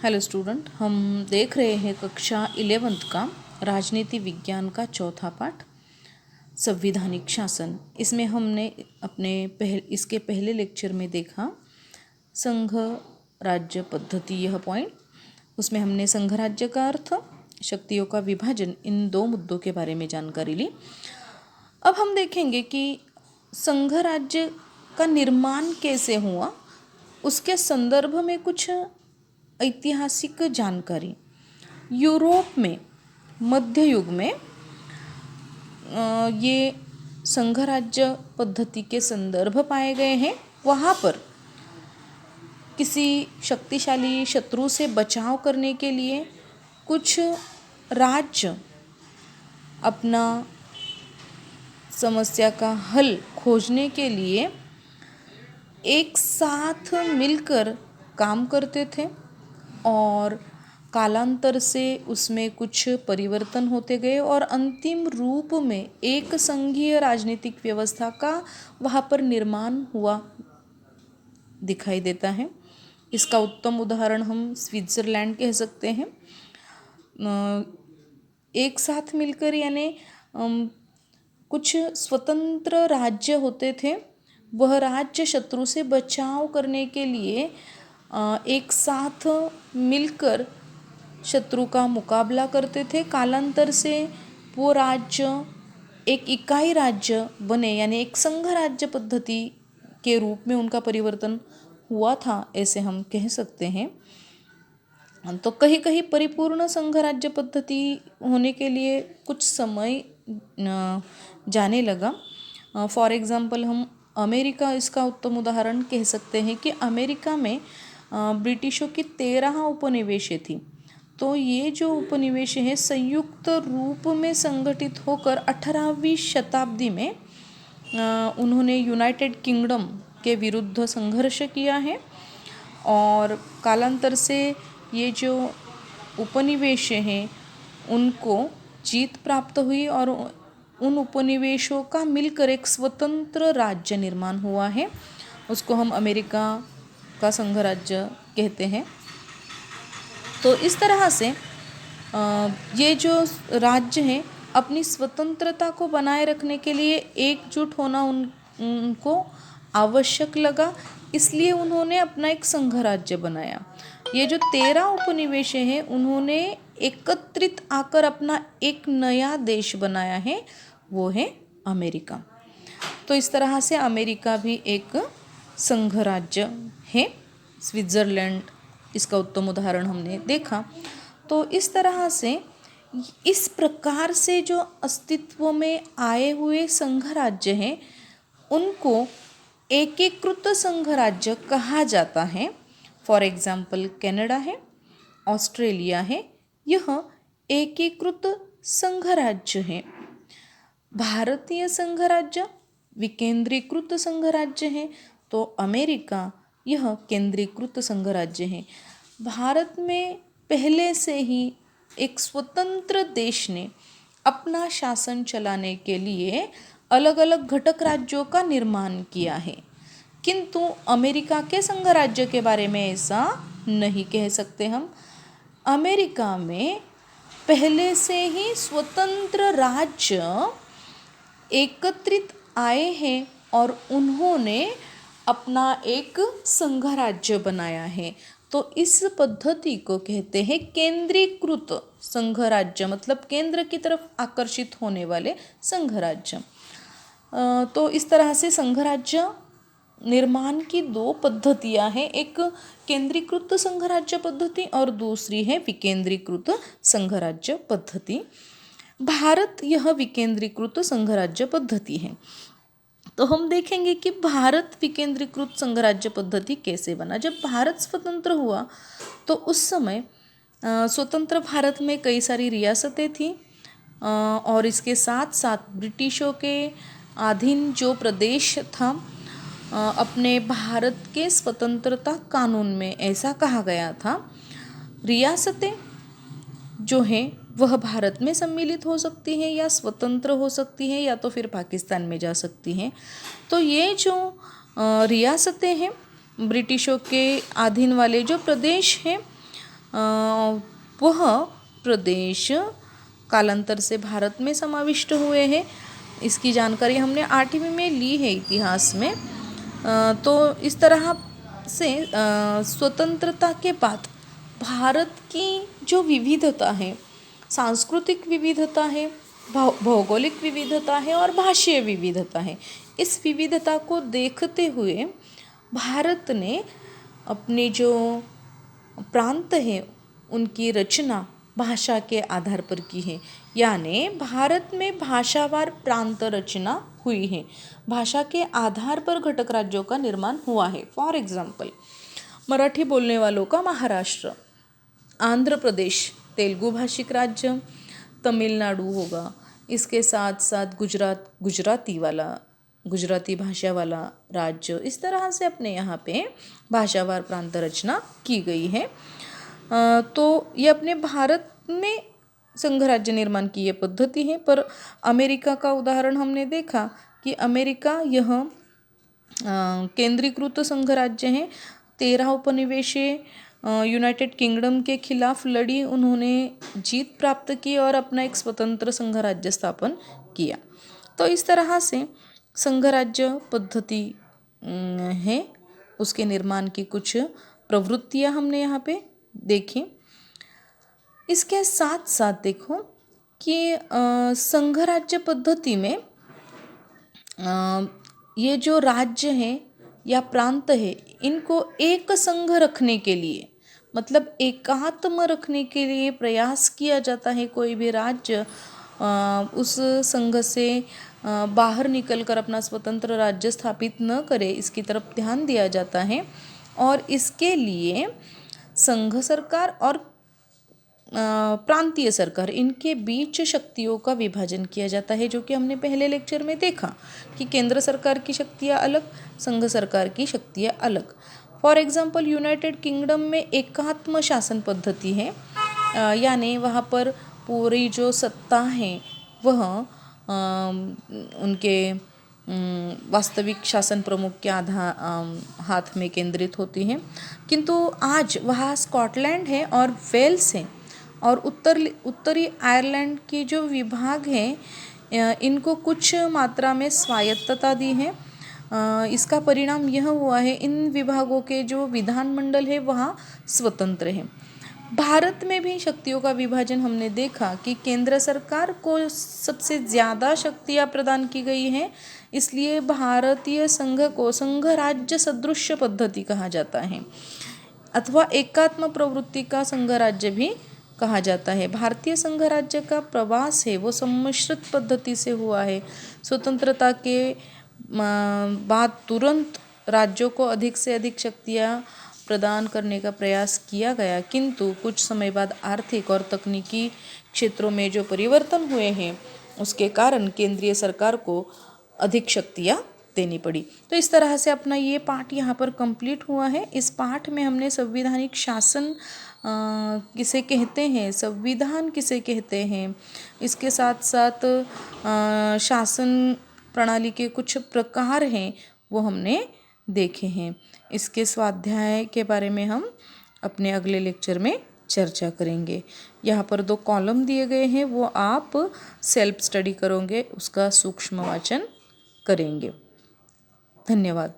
Hello student, हम देख रहे हैं कक्षा 11th का राजनीति विज्ञान का चौथा पाठ संविधानिक शासन। इसमें हमने इसके पहले लेक्चर में देखा संघ राज्य पद्धति, यह पॉइंट। उसमें हमने संघ राज्य का अर्थ, शक्तियों का विभाजन, इन दो मुद्दों के बारे में जानकारी ली। अब हम देखेंगे कि संघ राज्य का निर्माण कैसे हुआ, उसके संदर्भ में कुछ ऐतिहासिक जानकारी। यूरोप में मध्य युग में ये संघ राज्य पद्धति के संदर्भ पाए गए हैं। वहाँ पर किसी शक्तिशाली शत्रु से बचाव करने के लिए कुछ राज्य अपना समस्या का हल खोजने के लिए एक साथ मिलकर काम करते थे और कालांतर से उसमें कुछ परिवर्तन होते गए और अंतिम रूप में एक संघीय राजनीतिक व्यवस्था का वहाँ पर निर्माण हुआ दिखाई देता है। इसका उत्तम उदाहरण हम स्विट्ज़रलैंड कह सकते हैं। एक साथ मिलकर यानी कुछ स्वतंत्र राज्य होते थे। वह राज्य शत्रु से बचाव करने के लिए एक साथ मिलकर शत्रु का मुकाबला करते थे। कालांतर से वो राज्य एक इकाई राज्य बने, यानी एक संघ राज्य पद्धति के रूप में उनका परिवर्तन हुआ था, ऐसे हम कह सकते हैं। तो कहीं कहीं परिपूर्ण संघ राज्य पद्धति होने के लिए कुछ समय जाने लगा। फॉर एग्ज़ाम्पल हम अमेरिका, इसका उत्तम उदाहरण कह सकते हैं कि अमेरिका में ब्रिटिशों की 13 उपनिवेशें थी। तो ये जो उपनिवेश हैं संयुक्त रूप में संगठित होकर 18वीं शताब्दी में उन्होंने यूनाइटेड किंगडम के विरुद्ध संघर्ष किया है और कालांतर से ये जो उपनिवेश हैं उनको जीत प्राप्त हुई और उन उपनिवेशों का मिलकर एक स्वतंत्र राज्य निर्माण हुआ है। उसको हम अमेरिका का संघ राज्य कहते हैं। तो इस तरह से ये जो राज्य हैं अपनी स्वतंत्रता को बनाए रखने के लिए एकजुट होना उनको आवश्यक लगा, इसलिए उन्होंने अपना एक संघ राज्य बनाया। ये जो 13 उपनिवेश हैं उन्होंने एकत्रित आकर अपना एक नया देश बनाया है, वो है अमेरिका। तो इस तरह से अमेरिका भी एक संघ राज्य है। स्विट्ज़रलैंड, इसका उत्तम उदाहरण हमने देखा। तो इस तरह से इस प्रकार से जो अस्तित्व में आए हुए संघ राज्य हैं उनको एकीकृत संघ राज्य कहा जाता है। फॉर एग्ज़ाम्पल कनाडा है, ऑस्ट्रेलिया है, यह एकीकृत संघ राज्य है। भारतीय संघ राज्य विकेंद्रीकृत संघ राज्य है, तो अमेरिका यह केंद्रीकृत संघ राज्य है। भारत में पहले से ही एक स्वतंत्र देश ने अपना शासन चलाने के लिए अलग अलग घटक राज्यों का निर्माण किया है, किंतु अमेरिका के संघ राज्य के बारे में ऐसा नहीं कह सकते हम। अमेरिका में पहले से ही स्वतंत्र राज्य एकत्रित आए हैं और उन्होंने अपना एक संघ राज्य बनाया है। तो इस पद्धति को कहते हैं केंद्रीकृत संघ राज्य, मतलब केंद्र की तरफ आकर्षित होने वाले संघ राज्य। तो इस तरह से संघ राज्य निर्माण की दो पद्धतियां हैं, एक केंद्रीकृत संघ राज्य पद्धति और दूसरी है विकेंद्रीकृत संघ राज्य पद्धति। भारत यह विकेंद्रीकृत संघ राज्य पद्धति है। तो हम देखेंगे कि भारत विकेंद्रीकृत संघ राज्य पद्धति कैसे बना। जब भारत स्वतंत्र हुआ तो उस समय स्वतंत्र भारत में कई सारी रियासतें थीं और इसके साथ साथ ब्रिटिशों के अधीन जो प्रदेश था, अपने भारत के स्वतंत्रता कानून में ऐसा कहा गया था, रियासतें जो हैं वह भारत में सम्मिलित हो सकती हैं या स्वतंत्र हो सकती हैं या तो फिर पाकिस्तान में जा सकती हैं। तो ये जो रियासतें हैं, ब्रिटिशों के अधीन वाले जो प्रदेश हैं, वह प्रदेश कालांतर से भारत में समाविष्ट हुए हैं। इसकी जानकारी हमने 8वीं में ली है इतिहास में। तो इस तरह से स्वतंत्रता के बाद भारत की जो विविधता है, सांस्कृतिक विविधता है, भौगोलिक विविधता है और भाषीय विविधता है, इस विविधता को देखते हुए भारत ने अपने जो प्रांत हैं उनकी रचना भाषा के आधार पर की है। यानी भारत में भाषावार प्रांत रचना हुई है, भाषा के आधार पर घटक राज्यों का निर्माण हुआ है। फॉर एग्जाम्पल, मराठी बोलने वालों का महाराष्ट्र, आंध्र प्रदेश तेलुगु भाषिक राज्य, तमिलनाडु होगा, इसके साथ साथ गुजराती भाषा वाला राज्य। इस तरह से अपने यहाँ पे भाषावार प्रांत रचना की गई है। तो ये अपने भारत में संघ राज्य निर्माण की ये पद्धति है। पर अमेरिका का उदाहरण हमने देखा कि अमेरिका यह केंद्रीकृत संघ राज्य है। 13 उपनिवेशें यूनाइटेड किंगडम के खिलाफ लड़ी, उन्होंने जीत प्राप्त की और अपना एक स्वतंत्र संघ राज्य स्थापन किया। तो इस तरह से संघ राज्य पद्धति है, उसके निर्माण की कुछ प्रवृत्तियां हमने यहाँ पे देखी। इसके साथ साथ देखो कि संघ राज्य पद्धति में ये जो राज्य है या प्रांत है, इनको एक संघ रखने के लिए, मतलब एकात्म रखने के लिए प्रयास किया जाता है। कोई भी राज्य उस संघ से बाहर निकलकर अपना स्वतंत्र राज्य स्थापित न करे, इसकी तरफ ध्यान दिया जाता है। और इसके लिए संघ सरकार और प्रांतीय सरकार, इनके बीच शक्तियों का विभाजन किया जाता है, जो कि हमने पहले लेक्चर में देखा कि केंद्र सरकार की शक्तियाँ अलग, संघ सरकार की शक्तियाँ अलग। फॉर एग्जांपल, यूनाइटेड किंगडम में एकात्म शासन पद्धति है, यानी वहाँ पर पूरी जो सत्ता है वह उनके वास्तविक शासन प्रमुख के हाथ में केंद्रित होती है। किंतु आज वहाँ स्कॉटलैंड है और वेल्स है और उत्तरी आयरलैंड की जो विभाग हैं इनको कुछ मात्रा में स्वायत्तता दी है। इसका परिणाम यह हुआ है, इन विभागों के जो विधानमंडल है वहाँ स्वतंत्र है। भारत में भी शक्तियों का विभाजन हमने देखा कि केंद्र सरकार को सबसे ज़्यादा शक्तियाँ प्रदान की गई हैं, इसलिए भारतीय संघ को संघ राज्य सदृश पद्धति कहा जाता है, अथवा एकात्म प्रवृत्ति का संघ राज्य भी कहा जाता है। भारतीय संघ राज्य का प्रवास है वो सम्मिश्रित पद्धति से हुआ है। स्वतंत्रता के बाद तुरंत राज्यों को अधिक से अधिक शक्तियाँ प्रदान करने का प्रयास किया गया, किंतु कुछ समय बाद आर्थिक और तकनीकी क्षेत्रों में जो परिवर्तन हुए हैं उसके कारण केंद्रीय सरकार को अधिक शक्तियाँ देनी पड़ी। तो इस तरह से अपना ये पाठ यहाँ पर कंप्लीट हुआ है। इस पाठ में हमने संवैधानिक शासन किसे कहते हैं, संविधान किसे कहते हैं, इसके साथ साथ शासन प्रणाली के कुछ प्रकार हैं वो हमने देखे हैं। इसके स्वाध्याय के बारे में हम अपने अगले लेक्चर में चर्चा करेंगे। यहाँ पर 2 कॉलम दिए गए हैं, वो आप सेल्फ स्टडी करोगे, उसका सूक्ष्म वाचन करेंगे। धन्यवाद।